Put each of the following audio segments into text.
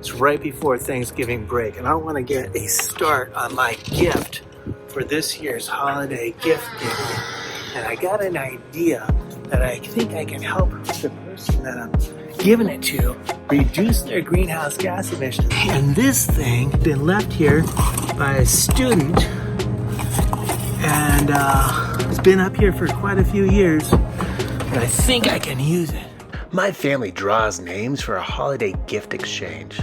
It's right before Thanksgiving break, and I want to get a start on my gift for this year's holiday gift giving. And I got an idea that I think I can help the person that I'm giving it to reduce their greenhouse gas emissions. And this thing been left here by a student, and it's been up here for quite a few years, but I think I can use it. My family draws names for a holiday gift exchange.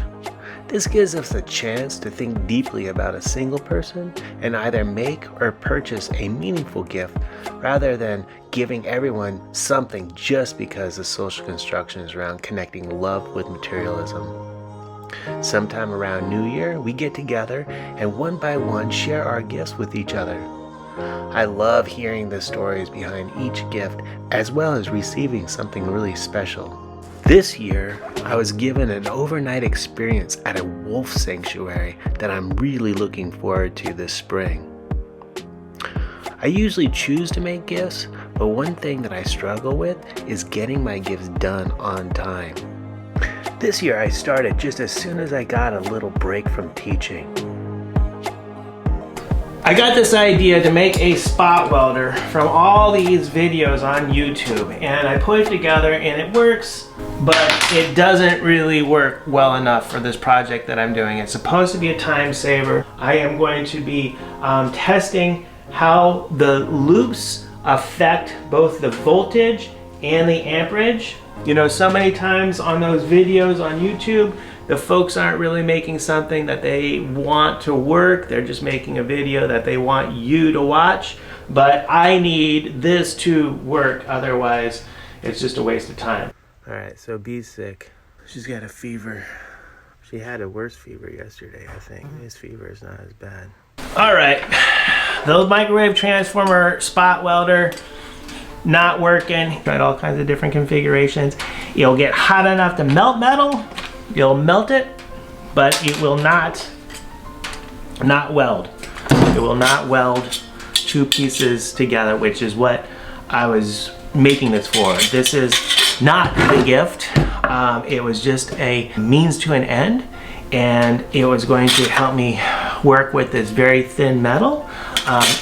This gives us a chance to think deeply about a single person and either make or purchase a meaningful gift rather than giving everyone something just because the social construction is around connecting love with materialism. Sometime around New Year, we get together and one by one share our gifts with each other. I love hearing the stories behind each gift as well as receiving something really special. This year, I was given an overnight experience at a wolf sanctuary that I'm really looking forward to this spring. I usually choose to make gifts, but one thing that I struggle with is getting my gifts done on time. This year I started just as soon as I got a little break from teaching. I got this idea to make a spot welder from all these videos on YouTube, and I put it together and it works, but it doesn't really work well enough for this project that I'm doing. It's supposed to be a time saver. I am going to be testing how the loops affect both the voltage and the amperage. You know, so many times on those videos on YouTube, the folks aren't really making something that they want to work. They're just making a video that they want you to watch. But I need this to work, otherwise it's just a waste of time. All right, so B's sick. She's got a fever. She had a worse fever yesterday, I think. This fever is not as bad. All right, the microwave transformer spot welder, not working. Tried all kinds of different configurations. It'll get hot enough to melt metal. It'll melt it, but it will not weld. It will not weld two pieces together, which is what I was making this for. This is not the gift. It was just a means to an end, and it was going to help me work with this very thin metal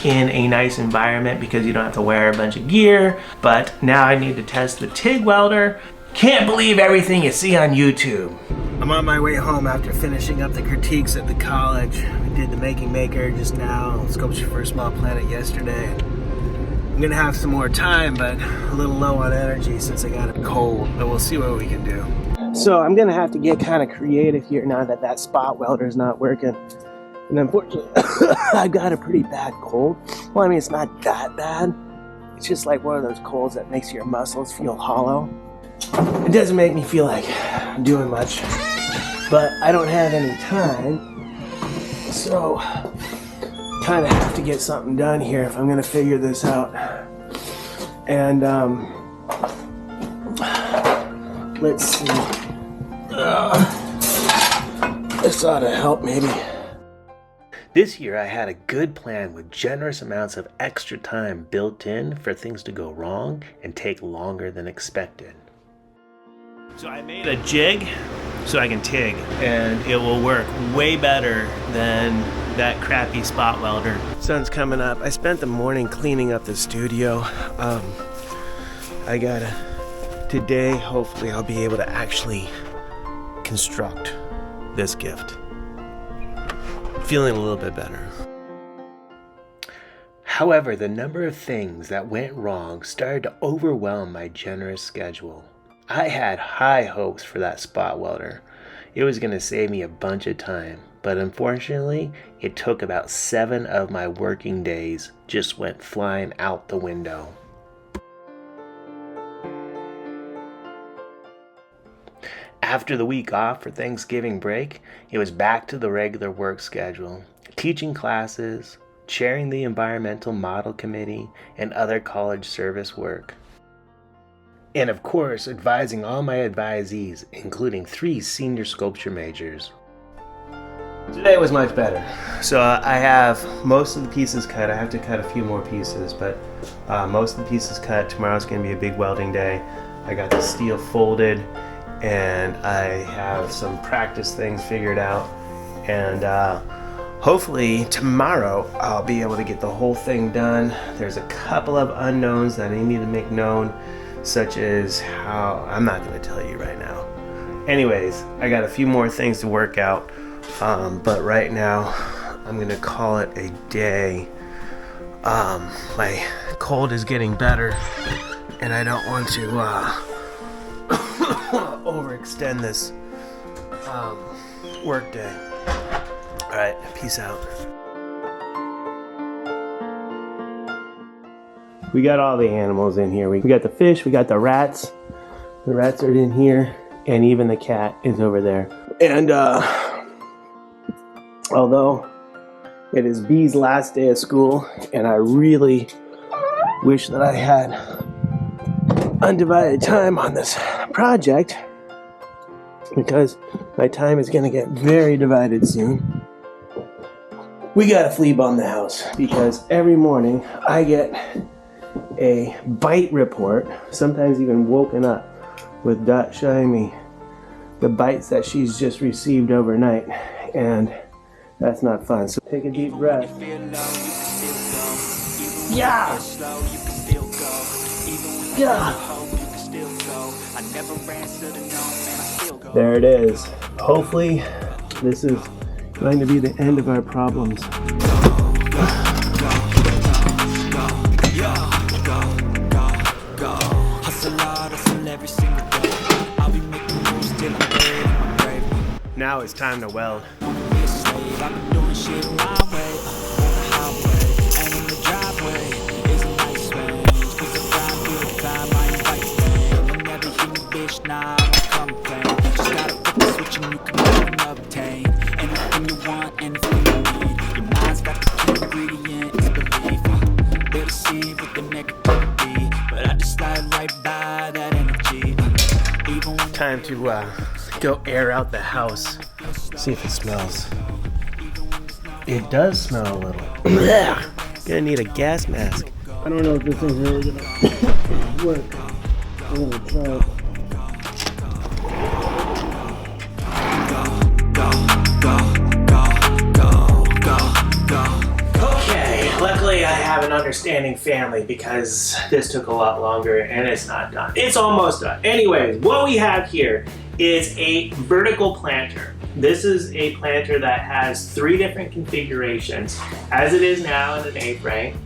in a nice environment because you don't have to wear a bunch of gear. But now I need to test the TIG welder. Can't believe everything you see on YouTube. I'm on my way home after finishing up the critiques at the college. We did the Making Maker just now, Sculpture for a Small Planet yesterday. I'm gonna have some more time, but a little low on energy since I got a cold, but we'll see what we can do. So I'm gonna have to get kind of creative here now that that spot welder is not working. And unfortunately, I've got a pretty bad cold. Well, I mean, it's not that bad. It's just like one of those colds that makes your muscles feel hollow. It doesn't make me feel like I'm doing much, but I don't have any time, so kind of have to get something done here if I'm gonna figure this out. And let's see, this ought to help maybe. This year I had a good plan with generous amounts of extra time built in for things to go wrong and take longer than expected. So I made a jig so I can TIG, and it will work way better than that crappy spot welder. Sun's coming up. I spent the morning cleaning up the studio. Today, hopefully I'll be able to actually construct this gift. Feeling a little bit better. However, the number of things that went wrong started to overwhelm my generous schedule. I had high hopes for that spot welder. It was going to save me a bunch of time, but unfortunately, it took about 7 of my working days just went flying out the window. After the week off for Thanksgiving break, it was back to the regular work schedule, teaching classes, chairing the environmental model committee, and other college service work. And of course, advising all my advisees, including 3 senior sculpture majors. Today was much better. So I have most of the pieces cut. I have to cut a few more pieces, but most of the pieces cut. Tomorrow's going to be a big welding day. I got the steel folded, and I have some practice things figured out, and hopefully tomorrow I'll be able to get the whole thing done. There's a couple of unknowns that I need to make known, such as how, I'm not going to tell you right now. Anyways, I got a few more things to work out, but right now I'm going to call it a day. My cold is getting better, and I don't want to overextend this work day. Alright, peace out. We got all the animals in here. We got the fish, we got the rats. The rats are in here, and even the cat is over there. And although it is Bee's last day of school, and I really wish that I had undivided time on this project, because my time is going to get very divided soon. We got to flea bomb the house, because every morning I get a bite report, sometimes even woken up with Dot showing me the bites that she's just received overnight, and that's not fun. So take a deep breath. Yeah! Yeah! There it is. Hopefully, this is going to be the end of our problems. Now it's time to weld. Time to go air out the house. See if it smells. It does smell a little. Gonna need a gas mask. I don't know if this thing's really gonna work. I'm gonna try it. Okay, luckily I have an understanding family, because this took a lot longer and it's not done. It's almost done. Anyways, what we have here is a vertical planter. This is a planter that has 3 different configurations, as it is now in an A-frame.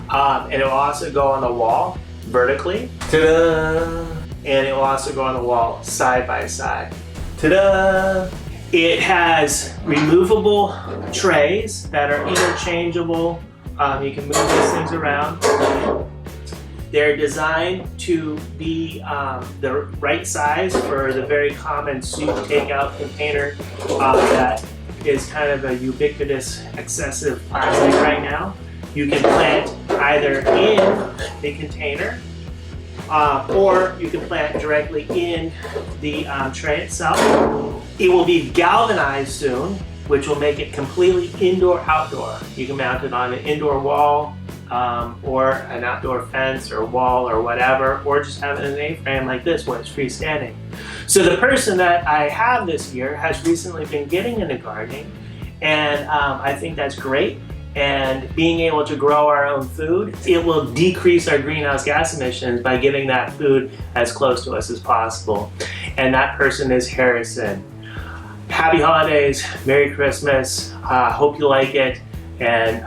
And it will also go on the wall vertically. Ta-da! And it will also go on the wall side by side. Ta-da! It has removable trays that are interchangeable. You can move these things around. They're designed to be the right size for the very common soup takeout container that is kind of a ubiquitous excessive plastic right now. You can plant either in the container or you can plant directly in the tray itself. It will be galvanized soon, which will make it completely indoor-outdoor. You can mount it on an indoor wall, or an outdoor fence or wall or whatever, or just have it in an A-frame like this where it's freestanding. So the person that I have this year has recently been getting into gardening, and I think that's great. And being able to grow our own food, it will decrease our greenhouse gas emissions by getting that food as close to us as possible. And that person is Harrison. Happy holidays, Merry Christmas, hope you like it, and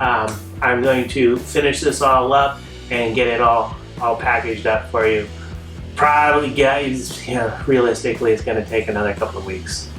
I'm going to finish this all up and get it all packaged up for you. Probably, guys, realistically, it's going to take another couple of weeks.